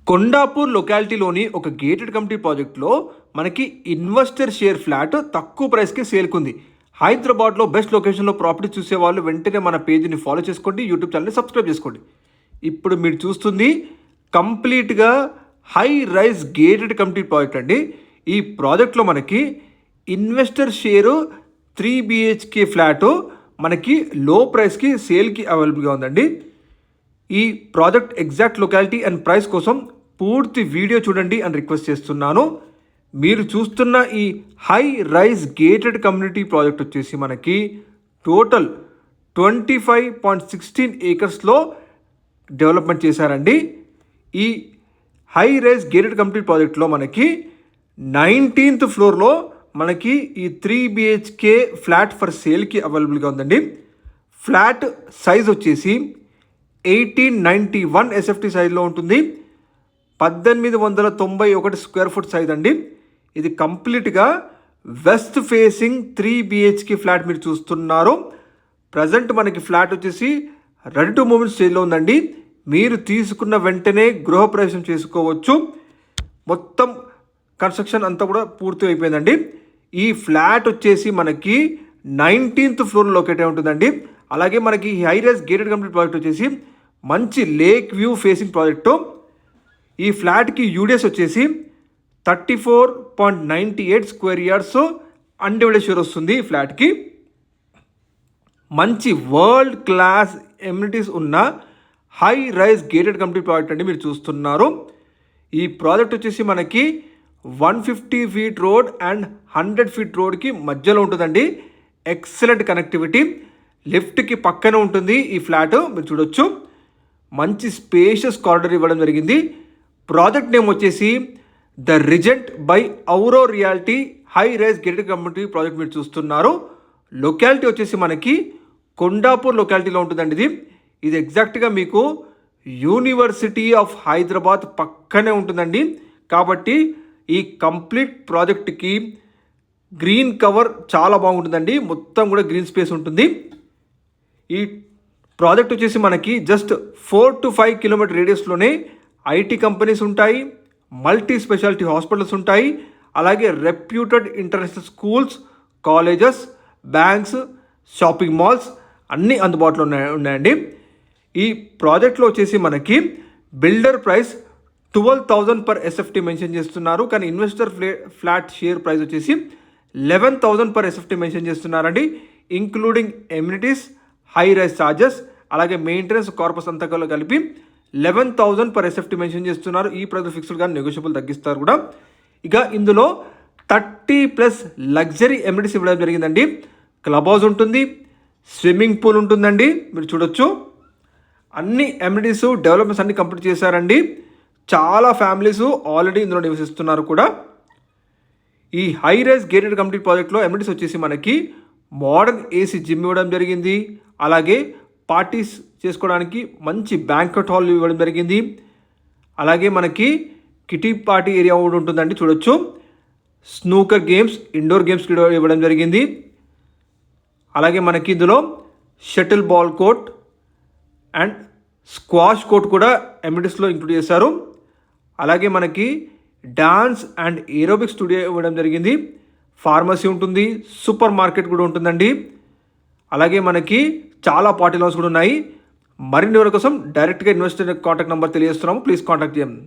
కొండాపూర్ లొకాలిటీలోని ఒక gated community ప్రాజెక్ట్లో మనకి ఇన్వెస్టర్ షేర్ ఫ్లాట్ తక్కువ ప్రైస్కి సేల్కుంది. హైదరాబాద్లో బెస్ట్ లొకేషన్లో ప్రాపర్టీ చూసే వాళ్ళు వెంటనే మన పేజీని ఫాలో చేసుకోండి, యూట్యూబ్ ఛానల్ని సబ్స్క్రైబ్ చేసుకోండి. ఇప్పుడు మీరు చూస్తుంది కంప్లీట్గా high rise gated community project అండి. ఈ ప్రాజెక్ట్లో మనకి ఇన్వెస్టర్ షేరు 3 BHK ఫ్లాటు మనకి లో ప్రైస్కి సేల్కి అవైలబుల్గా ఉందండి. ఈ project exact locality and price కోసం పూర్తి వీడియో చూడండి అని రిక్వెస్ట్ చేస్తున్నాను. మీరు చూస్తున్న ఈ high rise gated community project వచ్చేసి మనకి టోటల్ 25.16 ఏకర్స్లో డెవలప్మెంట్ చేశారండి. ఈ హై రైజ్ గేటెడ్ కమ్యూనిటీ ప్రాజెక్ట్లో మనకి 19th ఫ్లోర్లో మనకి ఈ 3 BHK ఫ్లాట్ ఫర్ సేల్కి అవైలబుల్గా ఉందండి. ఫ్లాట్ సైజ్ వచ్చేసి 1891 SFT సైజ్లో ఉంటుంది. 1891 స్క్వేర్ ఫుట్ సైజ్ అండి. ఇది కంప్లీట్గా వెస్ట్ ఫేసింగ్ 3 BHK ఫ్లాట్ మీరు చూస్తున్నారు. ప్రజెంట్ మనకి ఫ్లాట్ వచ్చేసి రెడీ టు మూవ్ స్టేజ్లో ఉందండి. మీరు తీసుకున్న వెంటనే గృహప్రవేశం చేసుకోవచ్చు. మొత్తం కన్స్ట్రక్షన్ అంతా కూడా పూర్తి అయిపోయిందండి. ఈ ఫ్లాట్ వచ్చేసి మనకి 19th ఫ్లోర్లో లొకేట్ అయి ఉంటుందండి. అలాగే మనకి high rise gated community project వచ్చేసి మంచి లేక్ వ్యూ ఫేసింగ్ ప్రాజెక్టు. ఈ ఫ్లాట్కి యూడిఎస్ వచ్చేసి 34.98 స్క్వేర్ యార్డ్స్ అన్డివైడెడ్ షేర్ వస్తుంది. ఈ ఫ్లాట్కి మంచి వరల్డ్ క్లాస్ ఎమ్యూనిటీస్ ఉన్న high rise gated community project అండి మీరు చూస్తున్నారు. ఈ ప్రాజెక్ట్ వచ్చేసి మనకి 150 feet రోడ్ అండ్ 100 feet రోడ్కి మధ్యలో ఉంటుందండి. ఎక్సలెంట్ కనెక్టివిటీ, లిఫ్ట్కి పక్కనే ఉంటుంది ఈ ఫ్లాట్ మీరు చూడొచ్చు. మంచి స్పేషియస్ కారిడార్ ఇవ్వడం జరిగింది. ప్రాజెక్ట్ నేమ్ వచ్చేసి the Regent by Auro reality high rise gated community project మీరు చూస్తున్నారు. లొకాలిటీ వచ్చేసి మనకి కొండాపూర్ లొకాలిటీలో ఉంటుందండి. ఇది ఎగ్జాక్ట్గా మీకు యూనివర్సిటీ ఆఫ్ హైదరాబాద్ పక్కనే ఉంటుందండి. కాబట్టి ఈ కంప్లీట్ ప్రాజెక్ట్కి గ్రీన్ కవర్ చాలా బాగుంటుందండి. మొత్తం కూడా గ్రీన్ స్పేస్ ఉంటుంది. ఈ ప్రాజెక్ట్ వచ్చేసి మనకి జస్ట్ 4 to 5 కిలోమీటర్ రేడియస్లోనే ఐటీ కంపెనీస్ ఉంటాయి, మల్టీ స్పెషాలిటీ హాస్పిటల్స్ ఉంటాయి, అలాగే reputed international schools, colleges, banks, shopping malls అన్నీ అందుబాటులో ఉన్నాయండి. ఈ ప్రాజెక్ట్లో వచ్చేసి మనకి builder price 12,000 per SFT mention చేస్తున్నారు. కానీ ఇన్వెస్టర్ ఫ్లాట్ షేర్ ప్రైస్ వచ్చేసి 11,000 per SFT మెన్షన్ చేస్తున్నారండి. Including amenities, high rise charges, అలాగే మెయింటెనెన్స్, కార్పస్ అంతా కలిపి 11,000 per SFT మెన్షన్ చేస్తున్నారు. ఈ ప్రైస్ ఫిక్స్డ్గా నెగోషియబుల్ తగ్గిస్తారు కూడా. ఇక ఇందులో 30+ లగ్జరీ ఎమ్యూనిటీస్ ఇవ్వడం జరిగిందండి. క్లబ్ హౌస్ ఉంటుంది, స్విమ్మింగ్ పూల్ ఉంటుందండి మీరు చూడొచ్చు. అన్ని ఎమ్యూనిటీస్ డెవలప్మెంట్స్ అన్ని కంప్లీట్ చేశారండి. చాలా ఫ్యామిలీస్ ఆల్రెడీ ఇందులో నివసిస్తున్నారు కూడా. ఈ హై రైజ్ గేటెడ్ కమ్యూనిటీ ప్రాజెక్ట్లో ఎమ్యూనిటీస్ వచ్చేసి మనకి మోడర్న్ ఏసీ జిమ్ ఇవ్వడం జరిగింది. అలాగే పార్టీస్ చేసుకోవడానికి మంచి బ్యాంక్వెట్ హాల్ ఇవ్వడం జరిగింది. అలాగే మనకి కిటీ పార్టీ ఏరియా కూడా ఉంటుందండి చూడొచ్చు. స్నూకర్ గేమ్స్, ఇండోర్ గేమ్స్ ఇవ్వడం జరిగింది. అలాగే మనకి ఇందులో shuttle ball court and squash court కూడా ఎమ్యూనిటీస్లో ఇంక్లూడ్ చేశారు. అలాగే మనకి డాన్స్ అండ్ ఏరోబిక్ స్టూడియో ఇవ్వడం జరిగింది. ఫార్మసీ ఉంటుంది, సూపర్ మార్కెట్ కూడా ఉంటుందండి. అలాగే మనకి చాలా పార్టీ లాన్స్ కూడా ఉన్నాయి. మరిన్ని వివరాల కోసం డైరెక్ట్గా ఇన్వెస్టర్ కాంటాక్ట్ నెంబర్ తెలియజేస్తున్నాము. ప్లీజ్ కాంటాక్ట్ చేయండి.